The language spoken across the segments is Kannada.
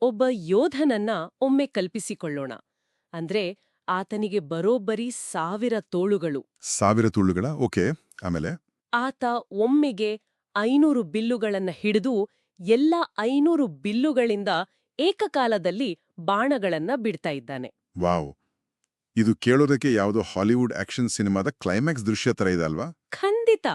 ಒಬ್ಬ ಯೋಧನನ್ನ ಒಮ್ಮೆ ಕಲ್ಪಿಸಿಕೊಳ್ಳೋಣ. ಅಂದ್ರೆ ಆತನಿಗೆ ಬರೋಬ್ಬರಿ 1000 ತೋಳುಗಳು. 1000 ತುಳ್ಳುಗಳ ಓಕೆ. ಆಮೇಲೆ ಆತ ಒಮ್ಮೆಗೆ 500 ಬಿಲ್ಲುಗಳನ್ನ ಹಿಡಿದು ಎಲ್ಲ 500 ಬಿಲ್ಲುಗಳಿಂದ ಏಕಕಾಲದಲ್ಲಿ ಬಾಣಗಳನ್ನ ಬಿಡ್ತಾ ಇದ್ದಾನೆ. ವಾವ್, ಇದು ಕೇಳೋದಕ್ಕೆ ಯಾವುದೋ ಹಾಲಿವುಡ್ ಆಕ್ಷನ್ ಸಿನಿಮಾದ ಕ್ಲೈಮ್ಯಾಕ್ಸ್ ದೃಶ್ಯ ತರ ಇದೆ ಅಲ್ವಾ? ಖಂಡಿತ.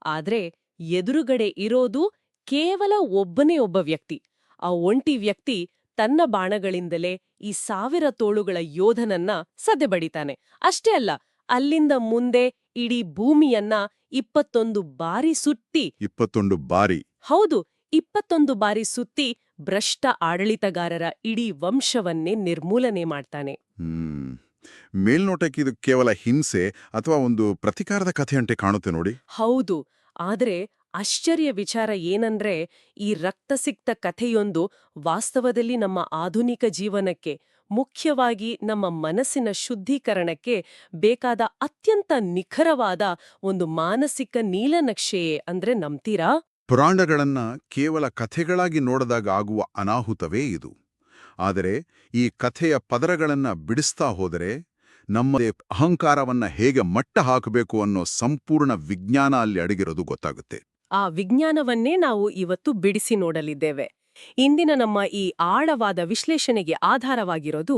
ಆದ್ರೆ ಎದುರುಗಡೆ ಇರೋದು ಕೇವಲ ಒಬ್ಬನೇ ಒಬ್ಬ ವ್ಯಕ್ತಿ. ಆ ಒಂಟಿ ವ್ಯಕ್ತಿ ತನ್ನ ಬಾಣಗಳಿಂದಲೇ ಈ 1000 ತೋಳುಗಳ ಯೋಧನನ್ನ ಸದೆಬಡಿತಾನೆ. ಅಷ್ಟೇ ಅಲ್ಲ, ಅಲ್ಲಿಂದ ಮುಂದೆ ಇಡೀ ಭೂಮಿಯನ್ನ 21 ಬಾರಿ ಸುತ್ತಿ 21 ಬಾರಿ. ಹೌದು, 21 ಬಾರಿ ಸುತ್ತಿ ಭ್ರಷ್ಟ ಆಡಳಿತಗಾರರ ಇಡೀ ವಂಶವನ್ನೇ ನಿರ್ಮೂಲನೆ ಮಾಡ್ತಾನೆ. ಹ್ಮ್ ಮೇಲ್ನೋಟಕ್ಕೆ ಇದು ಕೇವಲ ಹಿಂಸೆ ಅಥವಾ ಒಂದು ಪ್ರತಿಕಾರದ ಕಥೆಯಂತೆ ಕಾಣುತ್ತೆ ನೋಡಿ. ಹೌದು, ಆದ್ರೆ ಆಶ್ಚರ್ಯ ವಿಚಾರ ಏನಂದ್ರೆ ಈ ರಕ್ತಸಿಕ್ತ ಕಥೆಯೊಂದು ವಾಸ್ತವದಲ್ಲಿ ನಮ್ಮ ಆಧುನಿಕ ಜೀವನಕ್ಕೆ, ಮುಖ್ಯವಾಗಿ ನಮ್ಮ ಮನಸ್ಸಿನ ಶುದ್ಧೀಕರಣಕ್ಕೆ ಬೇಕಾದ ಅತ್ಯಂತ ನಿಖರವಾದ ಒಂದು ಮಾನಸಿಕ ನೀಲನಕ್ಷೆಯೇ ಅಂದ್ರೆ ನಂಬ್ತೀರಾ? ಪುರಾಣಗಳನ್ನ ಕೇವಲ ಕಥೆಗಳಾಗಿ ನೋಡಿದಾಗ ಆಗುವ ಅನಾಹುತವೇ ಇದು. ಆದರೆ ಈ ಕಥೆಯ ಪದರಗಳನ್ನ ಬಿಡಿಸ್ತಾ ಹೋದರೆ ನಮ್ಮ ಅಹಂಕಾರವನ್ನ ಹೇಗೆ ಮಟ್ಟ ಹಾಕಬೇಕು ಅನ್ನೋ ಸಂಪೂರ್ಣ ವಿಜ್ಞಾನ ಅಲ್ಲಿ ಅಡಗಿರೋದು ಗೊತ್ತಾಗುತ್ತೆ. ಆ ವಿಜ್ಞಾನವನ್ನೇ ನಾವು ಇವತ್ತು ಬಿಡಿಸಿ ನೋಡಲಿದ್ದೇವೆ. ಇಂದಿನ ನಮ್ಮ ಈ ಆಳವಾದ ವಿಶ್ಲೇಷಣೆಗೆ ಆಧಾರವಾಗಿರೋದು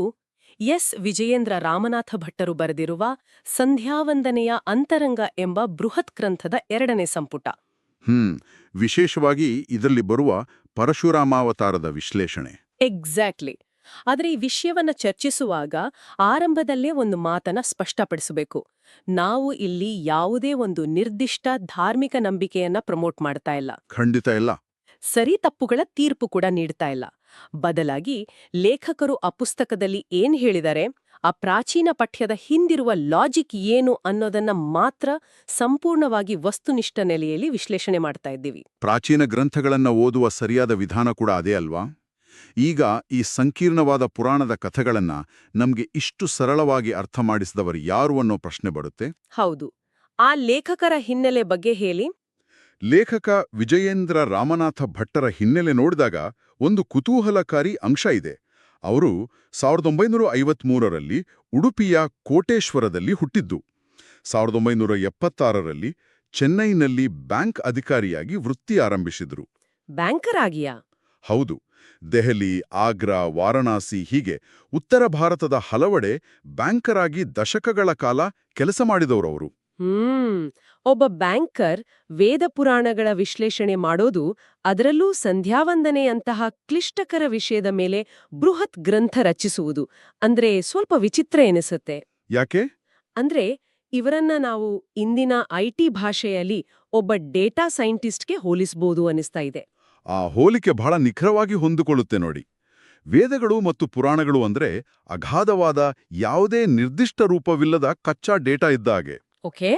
ಎಸ್ ವಿಜಯೇಂದ್ರ ರಾಮನಾಥ ಭಟ್ಟರು ಬರೆದಿರುವ ಸಂಧ್ಯಾವಂದನೆಯ ಅಂತರಂಗ ಎಂಬ ಬೃಹತ್ ಗ್ರಂಥದ 2ನೇ ಸಂಪುಟ. ವಿಶೇಷವಾಗಿ ಇದರಲ್ಲಿ ಬರುವ ಪರಶುರಾಮಾವತಾರದ ವಿಶ್ಲೇಷಣೆ. ಎಕ್ಸಾಕ್ಟ್ಲಿ. ಆದರೆ ಈ ವಿಷಯವನ್ನ ಚರ್ಚಿಸುವಾಗ ಆರಂಭದಲ್ಲೇ ಒಂದು ಮಾತನ್ನ ಸ್ಪಷ್ಟಪಡಿಸಬೇಕು. ನಾವು ಇಲ್ಲಿ ಯಾವುದೇ ಒಂದು ನಿರ್ದಿಷ್ಟ ಧಾರ್ಮಿಕ ನಂಬಿಕೆಯನ್ನ ಪ್ರಮೋಟ್ ಮಾಡ್ತಾ ಇಲ್ಲ. ಖಂಡಿತ ಇಲ್ಲ. ಸರಿ ತಪ್ಪುಗಳ ತೀರ್ಪು ಕೂಡ ನೀಡ್ತಾ ಇಲ್ಲ. ಬದಲಾಗಿ ಲೇಖಕರು ಆ ಪುಸ್ತಕದಲ್ಲಿ ಏನ್ ಹೇಳಿದರೆ, ಆ ಪ್ರಾಚೀನ ಪಠ್ಯದ ಹಿಂದಿರುವ ಲಾಜಿಕ್ ಏನು ಅನ್ನೋದನ್ನ ಮಾತ್ರ ಸಂಪೂರ್ಣವಾಗಿ ವಸ್ತುನಿಷ್ಠ ನೆಲೆಯಲ್ಲಿ ವಿಶ್ಲೇಷಣೆ ಮಾಡ್ತಾ ಇದ್ದೀವಿ. ಪ್ರಾಚೀನ ಗ್ರಂಥಗಳನ್ನ ಓದುವ ಸರಿಯಾದ ವಿಧಾನ ಕೂಡ ಅದೇ ಅಲ್ವಾ? ಈಗ ಈ ಸಂಕೀರ್ಣವಾದ ಪುರಾಣದ ಕಥೆಗಳನ್ನ ನಮ್ಗೆ ಇಷ್ಟು ಸರಳವಾಗಿ ಅರ್ಥ ಮಾಡಿಸಿದವರು ಯಾರು ಅನ್ನೋ ಪ್ರಶ್ನೆ ಬರುತ್ತೆ. ಹೌದು, ಆ ಲೇಖಕರ ಹಿನ್ನೆಲೆ ಬಗ್ಗೆ ಹೇಳಿ. ಲೇಖಕ ವಿಜಯೇಂದ್ರ ರಾಮನಾಥ ಭಟ್ಟರ ಹಿನ್ನೆಲೆ ನೋಡಿದಾಗ ಒಂದು ಕುತೂಹಲಕಾರಿ ಅಂಶ ಇದೆ. ಅವರು 1953ರಲ್ಲಿ ಉಡುಪಿಯ ಕೋಟೇಶ್ವರದಲ್ಲಿ ಹುಟ್ಟಿದ್ದು. 1976ರಲ್ಲಿ ಚೆನ್ನೈನಲ್ಲಿ ಬ್ಯಾಂಕ್ ಅಧಿಕಾರಿಯಾಗಿ ವೃತ್ತಿ ಆರಂಭಿಸಿದ್ರು. ಬ್ಯಾಂಕರ್ ಆಗಿಯಾ? ಹೌದು. ದೆಹಲಿ, ಆಗ್ರಾ, ವಾರಣಾಸಿ ಹೀಗೆ ಉತ್ತರ ಭಾರತದ ಹಲವೆಡೆ ಬ್ಯಾಂಕರ್ ಆಗಿ ದಶಕಗಳ ಕಾಲ ಕೆಲಸ ಮಾಡಿದವರವರು. ಒಬ್ಬ ಬ್ಯಾಂಕರ್ ವೇದ ಪುರಾಣಗಳ ವಿಶ್ಲೇಷಣೆ ಮಾಡೋದು, ಅದರಲ್ಲೂ ಸಂಧ್ಯಾವಂದನೆಯಂತಹ ಕ್ಲಿಷ್ಟಕರ ವಿಷಯದ ಮೇಲೆ ಬೃಹತ್ ಗ್ರಂಥ ರಚಿಸುವುದು ಅಂದ್ರೆ ಸ್ವಲ್ಪ ವಿಚಿತ್ರ ಎನಿಸುತ್ತೆ. ಯಾಕೆ? ಅಂದ್ರೆ ಇವರನ್ನ ನಾವು ಇಂದಿನ IT ಭಾಷೆಯಲ್ಲಿ ಒಬ್ಬ ಡೇಟಾ ಸೈಂಟಿಸ್ಟ್ಗೆ ಹೋಲಿಸಬಹುದು ಅನಿಸ್ತಾ ಇದೆ. ಆ ಹೋಲಿಕೆ ಬಹಳ ನಿಖರವಾಗಿ ಹೊಂದಿಕೊಳ್ಳುತ್ತೆ ನೋಡಿ. ವೇದಗಳು ಮತ್ತು ಪುರಾಣಗಳು ಅಂದ್ರೆ ಅಗಾಧವಾದ ಯಾವುದೇ ನಿರ್ದಿಷ್ಟ ರೂಪವಿಲ್ಲದ ಕಚ್ಚಾ ಡೇಟಾ ಇದ್ದ ಹಾಗೆ. ಓಕೆ.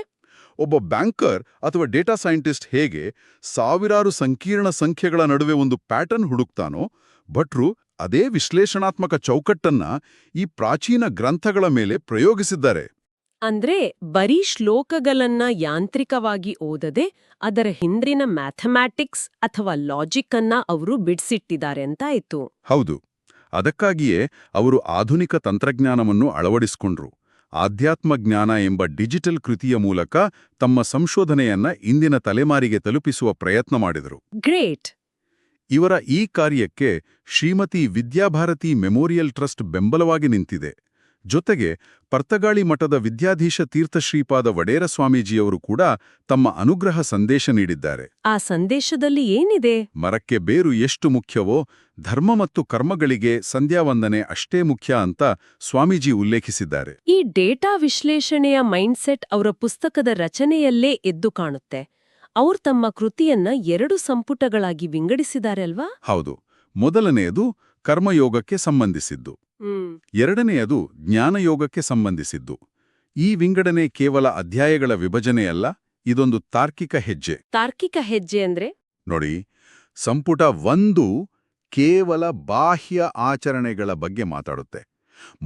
ಒಬ್ಬ ಬ್ಯಾಂಕರ್ ಅಥವಾ ಡೇಟಾ ಸೈಂಟಿಸ್ಟ್ ಹೇಗೆ ಸಾವಿರಾರು ಸಂಕೀರ್ಣ ಸಂಖ್ಯೆಗಳ ನಡುವೆ ಒಂದು ಪ್ಯಾಟರ್ನ್ ಹುಡುಕ್ತಾನೋ, ಭಟ್ರು ಅದೇ ವಿಶ್ಲೇಷಣಾತ್ಮಕ ಚೌಕಟ್ಟನ್ನ ಈ ಪ್ರಾಚೀನ ಗ್ರಂಥಗಳ ಮೇಲೆ ಪ್ರಯೋಗಿಸಿದ್ದಾರೆ. ಅಂದ್ರೆ ಬರೀ ಶ್ಲೋಕಗಳನ್ನ ಯಾಂತ್ರಿಕವಾಗಿ ಓದದೆ ಅದರ ಹಿಂದಿನ ಮ್ಯಾಥಮ್ಯಾಟಿಕ್ಸ್ ಅಥವಾ ಲಾಜಿಕ್ ಅನ್ನ ಅವರು ಬಿಡಿಸಿಟ್ಟಿದ್ದಾರೆ ಅಂತ ಆಯ್ತು. ಹೌದು. ಅದಕ್ಕಾಗಿಯೇ ಅವರು ಆಧುನಿಕ ತಂತ್ರಜ್ಞಾನವನ್ನು ಅಳವಡಿಸಿಕೊಂಡ್ರು. ಆಧ್ಯಾತ್ಮ ಜ್ಞಾನ ಎಂಬ ಡಿಜಿಟಲ್ ಕೃತಿಯ ಮೂಲಕ ತಮ್ಮ ಸಂಶೋಧನೆಯನ್ನ ಇಂದಿನ ತಲೆಮಾರಿಗೆ ತಲುಪಿಸುವ ಪ್ರಯತ್ನ ಮಾಡಿದರು. ಗ್ರೇಟ್. ಇವರ ಈ ಕಾರ್ಯಕ್ಕೆ ಶ್ರೀಮತಿ ವಿದ್ಯಾಭಾರತಿ ಮೆಮೋರಿಯಲ್ ಟ್ರಸ್ಟ್ ಬೆಂಬಲವಾಗಿ ನಿಂತಿದೆ. ಜೊತೆಗೆ ಪರ್ತಗಾಳಿ ಮಠದ ವಿದ್ಯಾಧೀಶ ತೀರ್ಥಶ್ರೀಪಾದ ವಡೇರ ಸ್ವಾಮೀಜಿಯವರು ಕೂಡ ತಮ್ಮ ಅನುಗ್ರಹ ಸಂದೇಶ ನೀಡಿದ್ದಾರೆ. ಆ ಸಂದೇಶದಲ್ಲಿ ಏನಿದೆ? ಮರಕ್ಕೆ ಬೇರು ಎಷ್ಟು ಮುಖ್ಯವೋ ಧರ್ಮ ಮತ್ತು ಕರ್ಮಗಳಿಗೆ ಸಂಧ್ಯಾವಂದನೆ ಅಷ್ಟೇ ಮುಖ್ಯ ಅಂತ ಸ್ವಾಮೀಜಿ ಉಲ್ಲೇಖಿಸಿದ್ದಾರೆ. ಈ ಡೇಟಾ ವಿಶ್ಲೇಷಣೆಯ ಮೈಂಡ್ಸೆಟ್ ಅವರ ಪುಸ್ತಕದ ರಚನೆಯಲ್ಲೇ ಎದ್ದು ಕಾಣುತ್ತೆ. ಅವ್ರು ತಮ್ಮ ಕೃತಿಯನ್ನ 2 ಸಂಪುಟಗಳಾಗಿ ವಿಂಗಡಿಸಿದ್ದಾರೆ ಅಲ್ವಾ? ಹೌದು. ಮೊದಲನೆಯದು ಕರ್ಮಯೋಗಕ್ಕೆ ಸಂಬಂಧಿಸಿದ್ದು, ಎರಡನೆಯದು ಜ್ಞಾನಯೋಗಕ್ಕೆ ಸಂಬಂಧಿಸಿದ್ದು. ಈ ವಿಂಗಡಣೆ ಕೇವಲ ಅಧ್ಯಾಯಗಳ ವಿಭಜನೆಯಲ್ಲ, ಇದೊಂದು ತಾರ್ಕಿಕ ಹೆಜ್ಜೆ. ತಾರ್ಕಿಕ ಹೆಜ್ಜೆ ಅಂದ್ರೆ? ನೋಡಿ, ಸಂಪುಟ 1 ಕೇವಲ ಬಾಹ್ಯ ಆಚರಣೆಗಳ ಬಗ್ಗೆ ಮಾತಾಡುತ್ತೆ.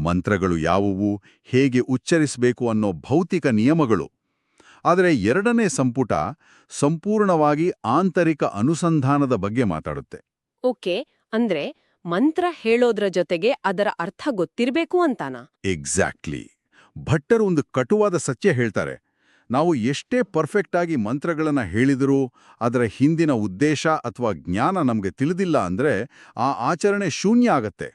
ಮಂತ್ರಗಳು ಯಾವುವು, ಹೇಗೆ ಉಚ್ಚರಿಸಬೇಕು ಅನ್ನೋ ಭೌತಿಕ ನಿಯಮಗಳು. ಆದರೆ 2ನೇ ಸಂಪುಟ ಸಂಪೂರ್ಣವಾಗಿ ಆಂತರಿಕ ಅನುಸಂಧಾನದ ಬಗ್ಗೆ ಮಾತಾಡುತ್ತೆ. ಓಕೆ. ಅಂದ್ರೆ ಮಂತ್ರ ಹೇಳೋದ್ರ ಜೊತೆಗೆ ಅದರ ಅರ್ಥ ಗೊತ್ತಿರ್ಬೇಕು ಅಂತಾನ? ಎಕ್ಸಾಕ್ಟ್ಲಿ. ಭಟ್ಟರು ಒಂದು ಕಟುವಾದ ಸತ್ಯ ಹೇಳ್ತಾರೆ. ನಾವು ಎಷ್ಟೇ ಪರ್ಫೆಕ್ಟ್ ಆಗಿ ಮಂತ್ರಗಳನ್ನ ಹೇಳಿದರೂ ಅದರ ಹಿಂದಿನ ಉದ್ದೇಶ ಅಥವಾ ಜ್ಞಾನ ನಮ್ಗೆ ತಿಳಿದಿಲ್ಲ ಅಂದ್ರೆ ಆ ಆಚರಣೆ ಶೂನ್ಯ ಆಗತ್ತೆ.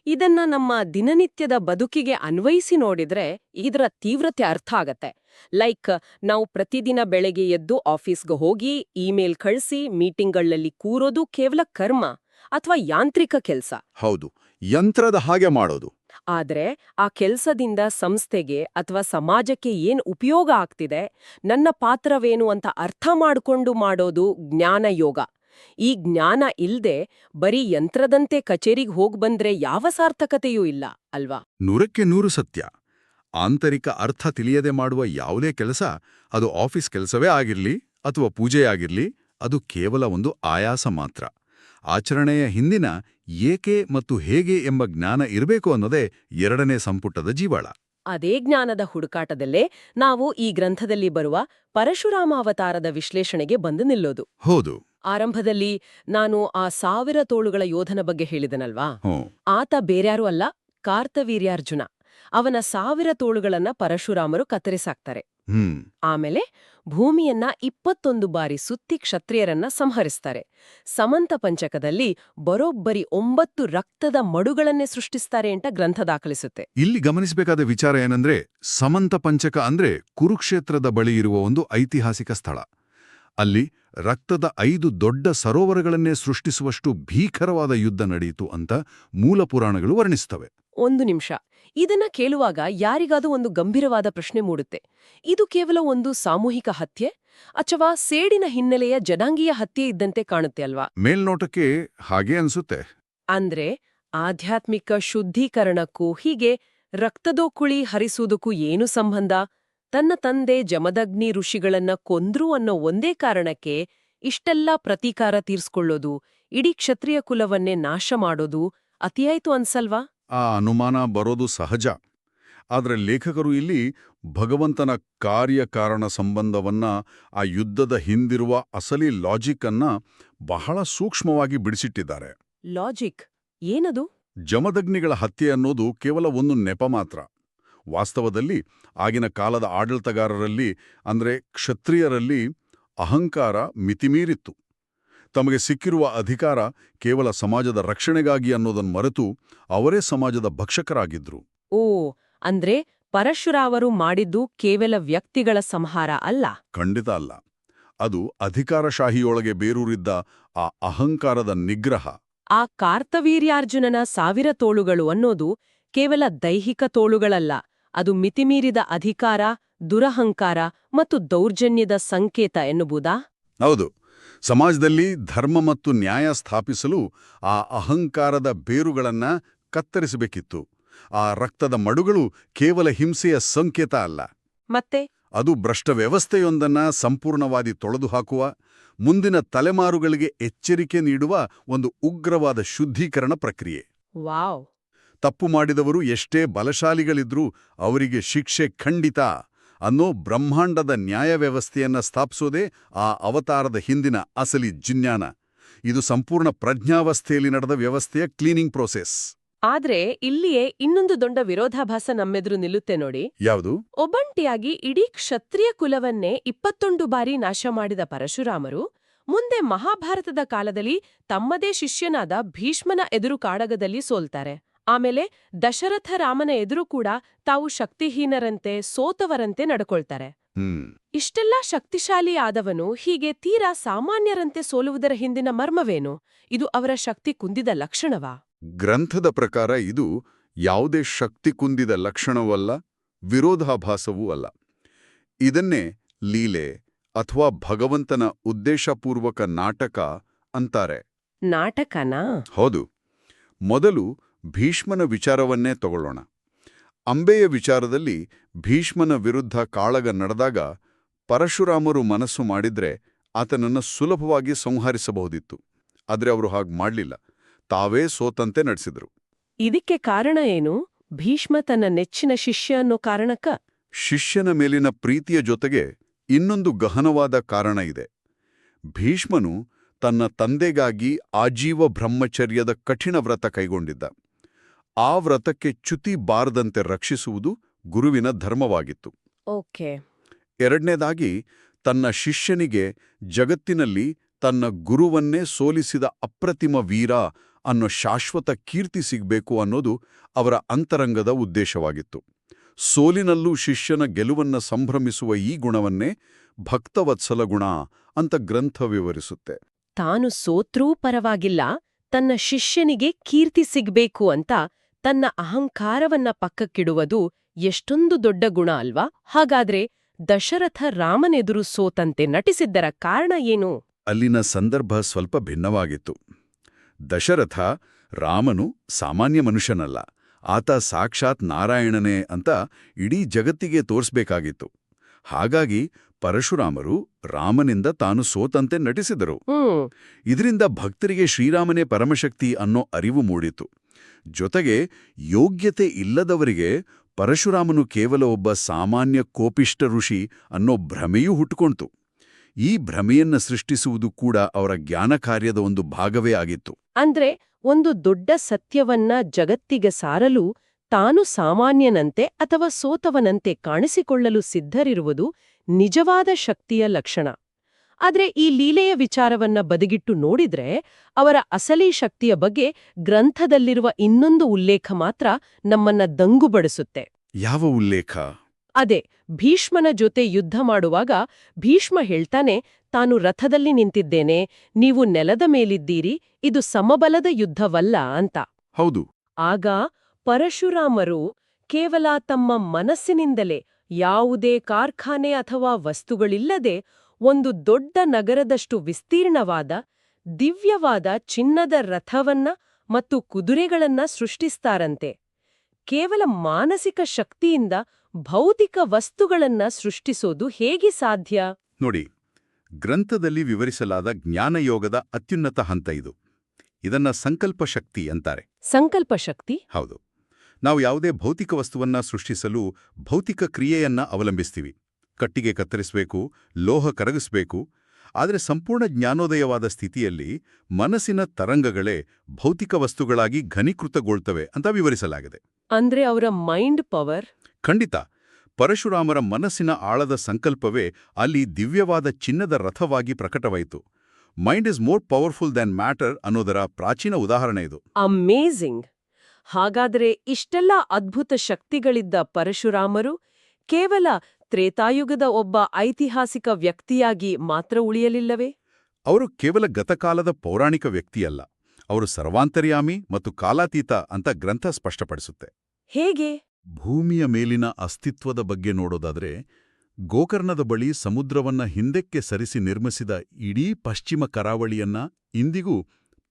ಇದನ್ನ ನಮ್ಮ ದಿನನಿತ್ಯದ ಬದುಕಿಗೆ ಅನ್ವಯಿಸಿ ನೋಡಿದ್ರೆ ಇದರ ತೀವ್ರತೆ ಅರ್ಥ ಆಗತ್ತೆ. ಲೈಕ್, ನಾವು ಪ್ರತಿದಿನ ಬೆಳಗ್ಗೆ ಎದ್ದು ಆಫೀಸ್ಗೆ ಹೋಗಿ ಇಮೇಲ್ ಕಳಿಸಿ ಮೀಟಿಂಗ್ಗಳಲ್ಲಿ ಕೂರೋದು ಕೇವಲ ಕರ್ಮ ಅಥವಾ ಯಾಂತ್ರಿಕ ಕೆಲ್ಸ. ಹೌದು, ಯಂತ್ರದ ಹಾಗೆ ಮಾಡೋದು. ಆದ್ರೆ ಆ ಕೆಲ್ಸದಿಂದ ಸಂಸ್ಥೆಗೆ ಅಥವಾ ಸಮಾಜಕ್ಕೆ ಏನ್ ಉಪಯೋಗ ಆಗ್ತಿದೆ, ನನ್ನ ಪಾತ್ರವೇನು ಅಂತ ಅರ್ಥ ಮಾಡ್ಕೊಂಡು ಮಾಡೋದು ಜ್ಞಾನ ಯೋಗ. ಈ ಜ್ಞಾನ ಇಲ್ದೆ ಬರೀ ಯಂತ್ರದಂತೆ ಕಚೇರಿಗೆ ಹೋಗ್ಬಂದ್ರೆ ಯಾವ ಸಾರ್ಥಕತೆಯೂ ಇಲ್ಲ ಅಲ್ವಾ? 100% ಸತ್ಯ. ಆಂತರಿಕ ಅರ್ಥ ತಿಳಿಯದೆ ಮಾಡುವ ಯಾವುದೇ ಕೆಲಸ, ಅದು ಆಫೀಸ್ ಕೆಲಸವೇ ಆಗಿರ್ಲಿ ಅಥವಾ ಪೂಜೆಯಾಗಿರ್ಲಿ, ಅದು ಕೇವಲ ಒಂದು ಆಯಾಸ ಮಾತ್ರ. ಆಚರಣೆಯ ಹಿಂದಿನ ಏಕೆ ಮತ್ತು ಹೇಗೆ ಎಂಬ ಜ್ಞಾನ ಇರಬೇಕು ಅನ್ನೋದೇ 2ನೇ ಸಂಪುಟದ ಜೀವಾಳ. ಅದೇ ಜ್ಞಾನದ ಹುಡುಕಾಟದಲ್ಲೇ ನಾವು ಈ ಗ್ರಂಥದಲ್ಲಿ ಬರುವ ಪರಶುರಾಮ ಅವತಾರದ ವಿಶ್ಲೇಷಣೆಗೆ ಬಂದು ನಿಲ್ಲೋದು. ಹೌದು. ಆರಂಭದಲ್ಲಿ ನಾನು ಆ 1000 ತೋಳುಗಳ ಯೋಧನ ಬಗ್ಗೆ ಹೇಳಿದನಲ್ವಾ? ಆತ ಬೇರ್ಯಾರೂ ಅಲ್ಲ, ಕಾರ್ತವೀರ್ಯಾರ್ಜುನ. ಅವನ 1000 ತೋಳುಗಳನ್ನ ಪರಶುರಾಮರು ಕತ್ತರಿಸಾಕ್ತಾರೆ. ಆಮೇಲೆ ಭೂಮಿಯನ್ನ 21 ಬಾರಿ ಸುತ್ತಿ ಕ್ಷತ್ರಿಯರನ್ನ ಸಂಹರಿಸ್ತಾರೆ. ಸಮಂತ ಪಂಚಕದಲ್ಲಿ ಬರೋಬ್ಬರಿ 9 ರಕ್ತದ ಮಡುಗಳನ್ನೇ ಸೃಷ್ಟಿಸ್ತಾರೆ ಅಂತ ಗ್ರಂಥ ದಾಖಲಿಸುತ್ತೆ. ಇಲ್ಲಿ ಗಮನಿಸಬೇಕಾದ ವಿಚಾರ ಏನಂದ್ರೆ, ಸಮಂತ ಪಂಚಕ ಅಂದ್ರೆ ಕುರುಕ್ಷೇತ್ರದ ಬಳಿ ಇರುವ ಒಂದು ಐತಿಹಾಸಿಕ ಸ್ಥಳ. ಅಲ್ಲಿ ರಕ್ತದ 5 ದೊಡ್ಡ ಸರೋವರಗಳನ್ನೇ ಸೃಷ್ಟಿಸುವಷ್ಟು ಭೀಕರವಾದ ಯುದ್ಧ ನಡೆಯಿತು ಅಂತ ಮೂಲ ಪುರಾಣಗಳು ವರ್ಣಿಸ್ತವೆ. ಒಂದು ನಿಮಿಷ, ಇದನ್ನ ಕೇಳುವಾಗ ಯಾರಿಗಾದರೂ ಒಂದು ಗಂಭೀರವಾದ ಪ್ರಶ್ನೆ ಮೂಡುತ್ತೆ. ಇದು ಕೇವಲ ಒಂದು ಸಾಮೂಹಿಕ ಹತ್ಯೆ ಅಥವಾ ಸೇಡಿನ ಹಿನ್ನೆಲೆಯ ಜನಾಂಗೀಯ ಹತ್ಯೆ ಇದ್ದಂತೆ ಕಾಣುತ್ತೆ ಅಲ್ವಾ? ಮೇಲ್ನೋಟಕ್ಕೆ ಹಾಗೆ ಅನ್ಸುತ್ತೆ. ಅಂದ್ರೆ ಆಧ್ಯಾತ್ಮಿಕ ಶುದ್ಧೀಕರಣಕ್ಕೂ ಹೀಗೆ ರಕ್ತದೋ ಕುಳಿ ಹರಿಸುವುದಕ್ಕೂ ಏನು ಸಂಬಂಧ? ತನ್ನ ತಂದೆ ಜಮದಗ್ನಿ ಋಷಿಗಳನ್ನ ಕೊಂದ್ರು ಅನ್ನೋ ಒಂದೇ ಕಾರಣಕ್ಕೆ ಇಷ್ಟೆಲ್ಲ ಪ್ರತೀಕಾರ ತೀರ್ಸ್ಕೊಳ್ಳೋದು, ಇಡೀ ಕ್ಷತ್ರಿಯ ಕುಲವನ್ನೇ ನಾಶ ಮಾಡೋದು ಅತಿಯಾಯ್ತು ಅನ್ಸಲ್ವಾ? ಆ ಅನುಮಾನ ಬರೋದು ಸಹಜ. ಆದರೆ ಲೇಖಕರು ಇಲ್ಲಿ ಭಗವಂತನ ಕಾರ್ಯಕಾರಣ ಸಂಬಂಧವನ್ನ, ಆ ಯುದ್ಧದ ಹಿಂದಿರುವ ಅಸಲಿ ಲಾಜಿಕ್ ಅನ್ನ ಬಹಳ ಸೂಕ್ಷ್ಮವಾಗಿ ಬಿಡಿಸಿಟ್ಟಿದ್ದಾರೆ. ಲಾಜಿಕ್ ಏನದು? ಜಮದಗ್ನಿಗಳ ಹತ್ಯೆ ಅನ್ನೋದು ಕೇವಲ ಒಂದು ನೆಪ ಮಾತ್ರ. ವಾಸ್ತವದಲ್ಲಿ ಆಗಿನ ಕಾಲದ ಆಡಳಿತಗಾರರಲ್ಲಿ, ಅಂದ್ರೆ ಕ್ಷತ್ರಿಯರಲ್ಲಿ, ಅಹಂಕಾರ ಮಿತಿಮೀರಿತ್ತು. ತಮಗೆ ಸಿಕ್ಕಿರುವ ಅಧಿಕಾರ ಕೇವಲ ಸಮಾಜದ ರಕ್ಷಣೆಗಾಗಿ ಅನ್ನೋದನ್ನು ಮರೆತು ಅವರೇ ಸಮಾಜದ ಭಕ್ಷಕರಾಗಿದ್ರು. ಓ, ಅಂದ್ರೆ ಪರಶುರಾಮರು ಮಾಡಿದ್ದು ಕೇವಲ ವ್ಯಕ್ತಿಗಳ ಸಂಹಾರ ಅಲ್ಲ? ಖಂಡಿತ ಅಲ್ಲ. ಅದು ಅಧಿಕಾರಶಾಹಿಯೊಳಗೆ ಬೇರೂರಿದ್ದ ಆ ಅಹಂಕಾರದ ನಿಗ್ರಹ. ಆ ಕಾರ್ತವೀರ್ಯಾರ್ಜುನನ 1000 ತೋಳುಗಳು ಅನ್ನೋದು ಕೇವಲ ದೈಹಿಕ ತೋಳುಗಳಲ್ಲ, ಅದು ಮಿತಿಮೀರಿದ ಅಧಿಕಾರ, ದುರಹಂಕಾರ ಮತ್ತು ದೌರ್ಜನ್ಯದ ಸಂಕೇತ ಎನ್ನುವುದಾ? ಹೌದು. ಸಮಾಜದಲ್ಲಿ ಧರ್ಮ ಮತ್ತು ನ್ಯಾಯ ಸ್ಥಾಪಿಸಲು ಆ ಅಹಂಕಾರದ ಬೇರುಗಳನ್ನ ಕತ್ತರಿಸಬೇಕಿತ್ತು. ಆ ರಕ್ತದ ಮಡುಗಳು ಕೇವಲ ಹಿಂಸೆಯ ಸಂಕೇತ ಅಲ್ಲ. ಮತ್ತೆ ಅದು ಭ್ರಷ್ಟ ವ್ಯವಸ್ಥೆಯೊಂದನ್ನ ಸಂಪೂರ್ಣವಾಗಿ ತೊಳೆದುಹಾಕುವ, ಮುಂದಿನ ತಲೆಮಾರುಗಳಿಗೆ ಎಚ್ಚರಿಕೆ ನೀಡುವ ಒಂದು ಉಗ್ರವಾದ ಶುದ್ಧೀಕರಣ ಪ್ರಕ್ರಿಯೆ. ವಾವ್! ತಪ್ಪು ಮಾಡಿದವರು ಎಷ್ಟೇ ಬಲಶಾಲಿಗಳಿದ್ರೂ ಅವರಿಗೆ ಶಿಕ್ಷೆ ಖಂಡಿತ ಅನ್ನೋ ಬ್ರಹ್ಮಾಂಡದ ನ್ಯಾಯ ವ್ಯವಸ್ಥೆಯನ್ನ ಸ್ಥಾಪಿಸೋದೇ ಆ ಅವತಾರದ ಹಿಂದಿನ ಅಸಲಿ ಜಿಜ್ಞಾನ. ಇದು ಸಂಪೂರ್ಣ ಪ್ರಜ್ಞಾವಸ್ಥೆಯಲ್ಲಿ ನಡೆದ ವ್ಯವಸ್ಥೆಯ ಕ್ಲೀನಿಂಗ್ ಪ್ರೋಸೆಸ್. ಆದ್ರೆ ಇಲ್ಲಿಯೇ ಇನ್ನೊಂದು ದೊಡ್ಡ ವಿರೋಧಾಭಾಸ ನಮ್ಮೆದುರು ನಿಲ್ಲುತ್ತೆ ನೋಡಿ. ಯಾವುದು? ಒಬ್ಬಂಟಿಯಾಗಿ ಇಡೀ ಕ್ಷತ್ರಿಯ ಕುಲವನ್ನೇ 21 ಬಾರಿ ನಾಶ ಮಾಡಿದ ಪರಶುರಾಮರು ಮುಂದೆ ಮಹಾಭಾರತದ ಕಾಲದಲ್ಲಿ ತಮ್ಮದೇ ಶಿಷ್ಯನಾದ ಭೀಷ್ಮನ ಎದುರು ಕಾಡಗದಲ್ಲಿ ಸೋಲ್ತಾರೆ. ಆಮೇಲೆ ದಶರಥ ರಾಮನ ಎದುರು ಕೂಡ ತಾವು ಶಕ್ತಿಹೀನರಂತೆ, ಸೋತವರಂತೆ ನಡ್ಕೊಳ್ತಾರೆ. ಇಷ್ಟೆಲ್ಲ ಶಕ್ತಿಶಾಲಿ ಆದವನು ಹೀಗೆ ತೀರಾ ಸಾಮಾನ್ಯರಂತೆ ಸೋಲುವುದರ ಹಿಂದಿನ ಮರ್ಮವೇನು? ಇದು ಅವರ ಶಕ್ತಿ ಕುಂದಿದ ಲಕ್ಷಣವಾ? ಗ್ರಂಥದ ಪ್ರಕಾರ ಇದು ಯಾವುದೇ ಶಕ್ತಿ ಕುಂದಿದ ಲಕ್ಷಣವಲ್ಲ, ವಿರೋಧಾಭಾಸವೂ ಅಲ್ಲ. ಇದನ್ನೇ ಲೀಲೆ ಅಥವಾ ಭಗವಂತನ ಉದ್ದೇಶಪೂರ್ವಕ ನಾಟಕ ಅಂತಾರೆ. ನಾಟಕನಾ? ಹೌದು. ಮೊದಲು ಭೀಷ್ಮನ ವಿಚಾರವನ್ನೇ ತಗೊಳ್ಳೋಣ. ಅಂಬೆಯ ವಿಚಾರದಲ್ಲಿ ಭೀಷ್ಮನ ವಿರುದ್ಧ ಕಾಳಗ ನಡೆದಾಗ ಪರಶುರಾಮರು ಮನಸ್ಸು ಮಾಡಿದ್ರೆ ಆತನನ್ನು ಸುಲಭವಾಗಿ ಸಂಹರಿಸಬಹುದಿತ್ತು. ಆದರೆ ಅವರು ಹಾಗೆ ಮಾಡಲಿಲ್ಲ. ತಾವೇ ಸೋತಂತೆ ನಡೆಸಿದ್ರು. ಇದಕ್ಕೆ ಕಾರಣ ಏನು? ಭೀಷ್ಮ ತನ್ನ ನೆಚ್ಚಿನ ಶಿಷ್ಯ ಅನ್ನೋ ಕಾರಣಕ್ಕ? ಶಿಷ್ಯನ ಮೇಲಿನ ಪ್ರೀತಿಯ ಜೊತೆಗೆ ಇನ್ನೊಂದು ಗಹನವಾದ ಕಾರಣ ಇದೆ. ಭೀಷ್ಮನು ತನ್ನ ತಂದೆಗಾಗಿ ಆಜೀವ ಬ್ರಹ್ಮಚರ್ಯದ ಕಠಿಣ ವ್ರತ ಕೈಗೊಂಡಿದ್ದ. ಆ ವ್ರತಕ್ಕೆ ಚ್ಯುತಿ ಬಾರದಂತೆ ರಕ್ಷಿಸುವುದು ಗುರುವಿನ ಧರ್ಮವಾಗಿತ್ತು. ಓಕೆ. ಎರಡನೇದಾಗಿ, ತನ್ನ ಶಿಷ್ಯನಿಗೆ ಜಗತ್ತಿನಲ್ಲಿ ತನ್ನ ಗುರುವನ್ನೇ ಸೋಲಿಸಿದ ಅಪ್ರತಿಮ ವೀರ ಅನ್ನೋ ಶಾಶ್ವತ ಕೀರ್ತಿ ಸಿಗಬೇಕು ಅನ್ನೋದು ಅವರ ಅಂತರಂಗದ ಉದ್ದೇಶವಾಗಿತ್ತು. ಸೋಲಿನಲ್ಲೂ ಶಿಷ್ಯನ ಗೆಲುವನ್ನ ಸಂಭ್ರಮಿಸುವ ಈ ಗುಣವನ್ನೇ ಭಕ್ತವತ್ಸಲ ಗುಣ ಅಂತ ಗ್ರಂಥ ವಿವರಿಸುತ್ತೆ. ತಾನು ಸೋತ್ರೂ ಪರವಾಗಿಲ್ಲ, ತನ್ನ ಶಿಷ್ಯನಿಗೆ ಕೀರ್ತಿ ಸಿಗ್ಬೇಕು ಅಂತ ತನ್ನ ಅಹಂಕಾರವನ್ನ ಪಕ್ಕಕ್ಕಿಡುವುದು ಎಷ್ಟೊಂದು ದೊಡ್ಡ ಗುಣ ಅಲ್ವಾ? ಹಾಗಾದ್ರೆ ದಶರಥ ರಾಮನೆದುರು ಸೋತಂತೆ ನಟಿಸಿದ್ದರ ಕಾರಣ ಏನು? ಅಲ್ಲಿನ ಸಂದರ್ಭ ಸ್ವಲ್ಪ ಭಿನ್ನವಾಗಿತ್ತು. ದಶರಥ ರಾಮನು ಸಾಮಾನ್ಯ ಮನುಷ್ಯನಲ್ಲ, ಆತ ಸಾಕ್ಷಾತ್ ನಾರಾಯಣನೇ ಅಂತ ಇಡೀ ಜಗತ್ತಿಗೆ ತೋರಿಸ್ಬೇಕಾಗಿತ್ತು. ಹಾಗಾಗಿ ಪರಶುರಾಮರು ರಾಮನಿಂದ ತಾನು ಸೋತಂತೆ ನಟಿಸಿದರು. ಇದರಿಂದ ಭಕ್ತರಿಗೆ ಶ್ರೀರಾಮನೇ ಪರಮಶಕ್ತಿ ಅನ್ನೋ ಅರಿವು ಮೂಡಿತು. ಜೊತೆಗೆ ಯೋಗ್ಯತೆ ಇಲ್ಲದವರಿಗೆ ಪರಶುರಾಮನು ಕೇವಲ ಒಬ್ಬ ಸಾಮಾನ್ಯ ಕೋಪಿಷ್ಟ ಋಷಿ ಅನ್ನೋ ಭ್ರಮೆಯೂ ಹುಟ್ಟುಕೊಂತು. ಈ ಭ್ರಮೆಯನ್ನ ಸೃಷ್ಟಿಸುವುದು ಕೂಡ ಅವರ ಜ್ಞಾನ ಕಾರ್ಯದ ಒಂದು ಭಾಗವೇ ಆಗಿತ್ತು. ಅಂದ್ರೆ ಒಂದು ದೊಡ್ಡ ಸತ್ಯವನ್ನ ಜಗತ್ತಿಗೆ ಸಾರಲು ತಾನು ಸಾಮಾನ್ಯನಂತೆ ಅಥವಾ ಸೋತವನಂತೆ ಕಾಣಿಸಿಕೊಳ್ಳಲು ಸಿದ್ಧರಿರುವುದು ನಿಜವಾದ ಶಕ್ತಿಯ ಲಕ್ಷಣ. ಆದ್ರೆ ಈ ಲೀಲೆಯ ವಿಚಾರವನ್ನ ಬದಿಗಿಟ್ಟು ನೋಡಿದ್ರೆ ಅವರ ಅಸಲಿ ಶಕ್ತಿಯ ಬಗ್ಗೆ ಗ್ರಂಥದಲ್ಲಿರುವ ಇನ್ನೊಂದು ಉಲ್ಲೇಖ ಮಾತ್ರ ನಮ್ಮನ್ನ ದಂಗುಬಡಿಸುತ್ತೆ. ಯಾವ ಉಲ್ಲೇಖ? ಅದೇ ಭೀಷ್ಮನ ಜೊತೆ ಯುದ್ಧ ಮಾಡುವಾಗ ಭೀಷ್ಮ ಹೇಳ್ತಾನೆ, ತಾನು ರಥದಲ್ಲಿ ನಿಂತಿದ್ದೇನೆ, ನೀವು ನೆಲದ ಮೇಲಿದ್ದೀರಿ, ಇದು ಸಮಬಲದ ಯುದ್ಧವಲ್ಲ ಅಂತ. ಹೌದು. ಆಗ ಪರಶುರಾಮರು ಕೇವಲ ತಮ್ಮ ಮನಸ್ಸಿನಿಂದಲೇ, ಯಾವುದೇ ಕಾರ್ಖಾನೆ ಅಥವಾ ವಸ್ತುಗಳಿಲ್ಲದೆ, ಒಂದು ದೊಡ್ಡ ನಗರದಷ್ಟು ವಿಸ್ತೀರ್ಣವಾದ ದಿವ್ಯವಾದ ಚಿನ್ನದ ರಥವನ್ನ ಮತ್ತು ಕುದುರೆಗಳನ್ನ ಸೃಷ್ಟಿಸ್ತಾರಂತೆ. ಕೇವಲ ಮಾನಸಿಕ ಶಕ್ತಿಯಿಂದ ಭೌತಿಕ ವಸ್ತುಗಳನ್ನ ಸೃಷ್ಟಿಸೋದು ಹೇಗೆ ಸಾಧ್ಯ? ನೋಡಿ, ಗ್ರಂಥದಲ್ಲಿ ವಿವರಿಸಲಾದ ಜ್ಞಾನಯೋಗದ ಅತ್ಯುನ್ನತ ಹಂತ ಇದು. ಇದನ್ನ ಸಂಕಲ್ಪ ಶಕ್ತಿ ಅಂತಾರೆ. ಸಂಕಲ್ಪ ಶಕ್ತಿ? ಹೌದು. ನಾವು ಯಾವುದೇ ಭೌತಿಕ ವಸ್ತುವನ್ನ ಸೃಷ್ಟಿಸಲು ಭೌತಿಕ ಕ್ರಿಯೆಯನ್ನ ಅವಲಂಬಿಸ್ತೀವಿ. ಕಟ್ಟಿಗೆ ಕತ್ತರಿಸಬೇಕು, ಲೋಹ ಕರಗಿಸಬೇಕು. ಆದರೆ ಸಂಪೂರ್ಣ ಜ್ಞಾನೋದಯವಾದ ಸ್ಥಿತಿಯಲ್ಲಿ ಮನಸ್ಸಿನ ತರಂಗಗಳೇ ಭೌತಿಕ ವಸ್ತುಗಳಾಗಿ ಘನೀಕೃತಗೊಳ್ತವೆ ಅಂತ ವಿವರಿಸಲಾಗಿದೆ. ಅಂದ್ರೆ ಅವರ ಮೈಂಡ್ ಪವರ್? ಖಂಡಿತ. ಪರಶುರಾಮರ ಮನಸ್ಸಿನ ಆಳದ ಸಂಕಲ್ಪವೇ ಅಲ್ಲಿ ದಿವ್ಯವಾದ ಚಿನ್ನದ ರಥವಾಗಿ ಪ್ರಕಟವಾಯಿತು. Mind is more powerful than matter ಅನ್ನೋದರ ಪ್ರಾಚೀನ ಉದಾಹರಣೆ ಇದು. ಅಮೇಜಿಂಗ್. ಹಾಗಾದರೆ ಇಷ್ಟೆಲ್ಲ ಅದ್ಭುತ ಶಕ್ತಿಗಳಿದ್ದ ಪರಶುರಾಮರು ಕೇವಲ ತ್ರೇತಾಯುಗದ ಒಬ್ಬ ಐತಿಹಾಸಿಕ ವ್ಯಕ್ತಿಯಾಗಿ ಮಾತ್ರ ಉಳಿಯಲಿಲ್ಲವೇ? ಅವರು ಕೇವಲ ಗತಕಾಲದ ಪೌರಾಣಿಕ ವ್ಯಕ್ತಿಯಲ್ಲ, ಅವರು ಸರ್ವಾಂತರ್ಯಾಮಿ ಮತ್ತು ಕಾಲಾತೀತ ಅಂತ ಗ್ರಂಥ ಸ್ಪಷ್ಟಪಡಿಸುತ್ತೆ. ಹೇಗೆ? ಭೂಮಿಯ ಮೇಲಿನ ಅಸ್ತಿತ್ವದ ಬಗ್ಗೆ ನೋಡೋದಾದ್ರೆ, ಗೋಕರ್ಣದ ಬಳಿ ಸಮುದ್ರವನ್ನ ಹಿಂದಕ್ಕೆ ಸರಿಸಿ ನಿರ್ಮಿಸಿದ ಇಡೀ ಪಶ್ಚಿಮ ಕರಾವಳಿಯನ್ನ ಇಂದಿಗೂ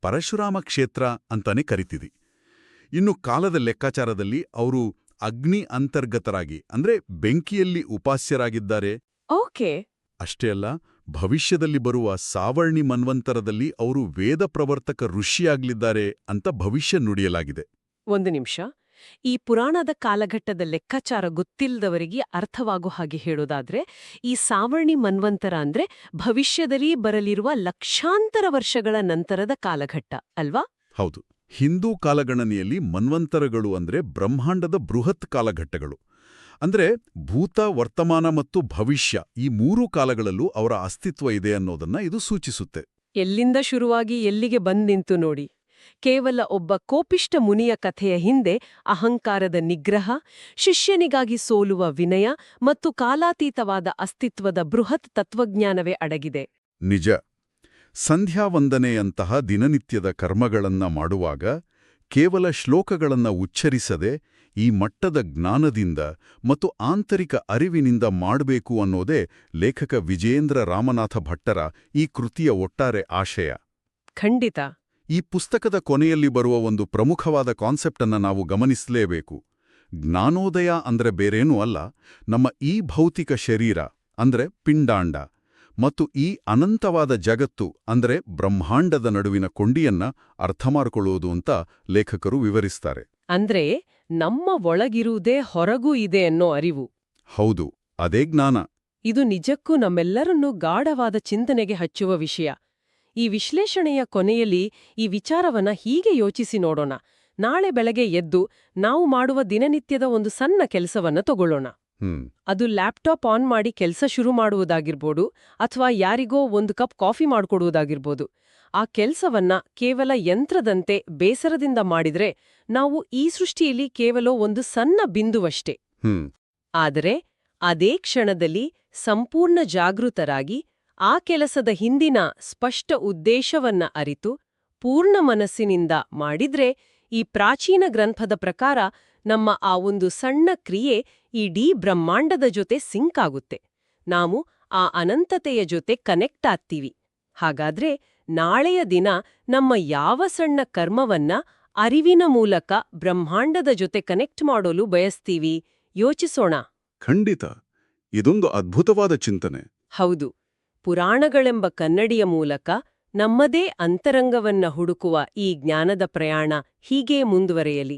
ಪರಶುರಾಮ ಕ್ಷೇತ್ರ ಅಂತಾನೆ ಕರಿತೀವಿ. ಇನ್ನು ಕಾಲದ ಲೆಕ್ಕಾಚಾರದಲ್ಲಿ ಅವರು ಅಗ್ನಿ ಅಂತರ್ಗತರಾಗಿ, ಅಂದ್ರೆ ಬೆಂಕಿಯಲ್ಲಿ ಉಪಾಸ್ಯರಾಗಿದ್ದಾರೆ. ಓಕೆ. ಅಷ್ಟೇ ಅಲ್ಲ, ಭವಿಷ್ಯದಲ್ಲಿ ಬರುವ ಸಾವರ್ಣಿ ಮನ್ವಂತರದಲ್ಲಿ ಅವರು ವೇದ ಪ್ರವರ್ತಕ ಋಷಿಯಾಗ್ಲಿದ್ದಾರೆ ಅಂತ ಭವಿಷ್ಯ ನುಡಿಯಲಾಗಿದೆ. ಒಂದು ನಿಮಿಷ. ಈ ಪುರಾಣದ ಕಾಲಘಟ್ಟದ ಲೆಕ್ಕಾಚಾರ ಗೊತ್ತಿಲ್ಲದವರಿಗೆ ಅರ್ಥವಾಗೋ ಹಾಗೆ ಹೇಳೋದಾದ್ರೆ, ಈ ಸಾವರ್ಣಿ ಮನ್ವಂತರ ಅಂದ್ರೆ ಭವಿಷ್ಯದಲ್ಲಿ ಬರಲಿರುವ ಲಕ್ಷಾಂತರ ವರ್ಷಗಳ ನಂತರದ ಕಾಲಘಟ್ಟ ಅಲ್ವಾ? ಹೌದು. ಹಿಂದೂ ಕಾಲಗಣನೆಯಲ್ಲಿ ಮನ್ವಂತರಗಳು ಅಂದ್ರೆ ಬ್ರಹ್ಮಾಂಡದ ಬೃಹತ್ ಕಾಲಘಟ್ಟಗಳು. ಅಂದ್ರೆ ಭೂತ, ವರ್ತಮಾನ ಮತ್ತು ಭವಿಷ್ಯ ಈ ಮೂರೂ ಕಾಲಗಳಲ್ಲೂ ಅವರ ಅಸ್ತಿತ್ವ ಇದೆ ಅನ್ನೋದನ್ನ ಇದು ಸೂಚಿಸುತ್ತೆ. ಎಲ್ಲಿಂದ ಶುರುವಾಗಿ ಎಲ್ಲಿಗೆ ಬಂದ್ ನಿಂತು ನೋಡಿ. ಕೇವಲ ಒಬ್ಬ ಕೋಪಿಷ್ಟ ಮುನಿಯ ಕಥೆಯ ಹಿಂದೆ ಅಹಂಕಾರದ ನಿಗ್ರಹ, ಶಿಷ್ಯನಿಗಾಗಿ ಸೋಲುವ ವಿನಯ ಮತ್ತು ಕಾಲಾತೀತವಾದ ಅಸ್ತಿತ್ವದ ಬೃಹತ್ ತತ್ವಜ್ಞಾನವೇ ಅಡಗಿದೆ. ನಿಜ. ಸಂಧ್ಯಾವಂದನೆಯಂತಹ ದಿನನಿತ್ಯದ ಕರ್ಮಗಳನ್ನ ಮಾಡುವಾಗ ಕೇವಲ ಶ್ಲೋಕಗಳನ್ನ ಉಚ್ಚರಿಸದೆ ಈ ಮಟ್ಟದ ಜ್ಞಾನದಿಂದ ಮತ್ತು ಆಂತರಿಕ ಅರಿವಿನಿಂದ ಮಾಡಬೇಕು ಅನ್ನೋದೇ ಲೇಖಕ ವಿಜಯೇಂದ್ರ ರಾಮನಾಥ ಭಟ್ಟರ ಈ ಕೃತಿಯ ಒಟ್ಟಾರೆ ಆಶಯ. ಖಂಡಿತ. ಈ ಪುಸ್ತಕದ ಕೊನೆಯಲ್ಲಿ ಬರುವ ಒಂದು ಪ್ರಮುಖವಾದ ಕಾನ್ಸೆಪ್ಟ್ ಅನ್ನ ನಾವು ಗಮನಿಸಲೇಬೇಕು. ಜ್ಞಾನೋದಯ ಅಂದ್ರೆ ಬೇರೇನೂ ಅಲ್ಲ, ನಮ್ಮ ಈ ಭೌತಿಕ ಶರೀರ ಅಂದ್ರೆ ಪಿಂಡಾಂಡ ಮತ್ತು ಈ ಅನಂತವಾದ ಜಗತ್ತು ಅಂದ್ರೆ ಬ್ರಹ್ಮಾಂಡದ ನಡುವಿನ ಕೊಂಡಿಯನ್ನ ಅರ್ಥಮಾಡಿಕೊಳ್ಳುವುದು ಅಂತ ಲೇಖಕರು ವಿವರಿಸ್ತಾರೆ. ಅಂದ್ರೆ ನಮ್ಮ ಒಳಗಿರುವುದೇ ಹೊರಗೂ ಇದೆ ಅನ್ನೋ ಅರಿವು. ಹೌದು, ಅದೇ ಜ್ಞಾನ. ಇದು ನಿಜಕ್ಕೂ ನಮ್ಮೆಲ್ಲರನ್ನೂ ಗಾಢವಾದ ಚಿಂತನೆಗೆ ಹಚ್ಚುವ ವಿಷಯ. ಈ ವಿಶ್ಲೇಷಣೆಯ ಕೊನೆಯಲ್ಲಿ ಈ ವಿಚಾರವನ್ನ ಹೀಗೆ ಯೋಚಿಸಿ ನೋಡೋಣ. ನಾಳೆ ಬೆಳಗ್ಗೆ ಎದ್ದು ನಾವು ಮಾಡುವ ದಿನನಿತ್ಯದ ಒಂದು ಸಣ್ಣ ಕೆಲಸವನ್ನ ತಗೊಳ್ಳೋಣ. ಅದು ಲ್ಯಾಪ್ಟಾಪ್ ಆನ್ ಮಾಡಿ ಕೆಲಸ ಶುರು ಮಾಡುವುದಾಗಿರ್ಬೋದು, ಅಥವಾ ಯಾರಿಗೋ ಒಂದು ಕಪ್ ಕಾಫಿ ಮಾಡ್ಕೊಡುವುದಾಗಿರ್ಬೋದು. ಆ ಕೆಲ್ಸವನ್ನ ಕೇವಲ ಯಂತ್ರದಂತೆ ಬೇಸರದಿಂದ ಮಾಡಿದ್ರೆ ನಾವು ಈ ಸೃಷ್ಟಿಯಲ್ಲಿ ಕೇವಲ ಒಂದು ಸಣ್ಣ ಬಿಂದುವಷ್ಟೇ. ಆದರೆ ಅದೇ ಕ್ಷಣದಲ್ಲಿ ಸಂಪೂರ್ಣ ಜಾಗೃತರಾಗಿ ಆ ಕೆಲಸದ ಹಿಂದಿನ ಸ್ಪಷ್ಟ ಉದ್ದೇಶವನ್ನ ಅರಿತು ಪೂರ್ಣ ಮನಸ್ಸಿನಿಂದ ಮಾಡಿದ್ರೆ ಈ ಪ್ರಾಚೀನ ಗ್ರಂಥದ ಪ್ರಕಾರ ನಮ್ಮ ಆ ಒಂದು ಸಣ್ಣ ಕ್ರಿಯೆ ಇಡೀ ಬ್ರಹ್ಮಾಂಡದ ಜೊತೆ ಸಿಂಕ್ ಆಗುತ್ತೆ. ನಾವು ಆ ಅನಂತತೆಯ ಜೊತೆ ಕನೆಕ್ಟ್ ಆಗ್ತೀವಿ. ಹಾಗಾದ್ರೆ ನಾಳೆಯ ದಿನ ನಮ್ಮ ಯಾವ ಸಣ್ಣ ಕರ್ಮವನ್ನ ಅರಿವಿನ ಮೂಲಕ ಬ್ರಹ್ಮಾಂಡದ ಜೊತೆ ಕನೆಕ್ಟ್ ಮಾಡಲು ಬಯಸ್ತೀವಿ ಯೋಚಿಸೋಣ. ಖಂಡಿತ, ಇದೊಂದು ಅದ್ಭುತವಾದ ಚಿಂತನೆ. ಹೌದು, ಪುರಾಣಗಳೆಂಬ ಕನ್ನಡಿಯ ಮೂಲಕ ನಮ್ಮದೇ ಅಂತರಂಗವನ್ನ ಹುಡುಕುವ ಈ ಜ್ಞಾನದ ಪ್ರಯಾಣ ಹೀಗೇ ಮುಂದುವರೆಯಲಿ.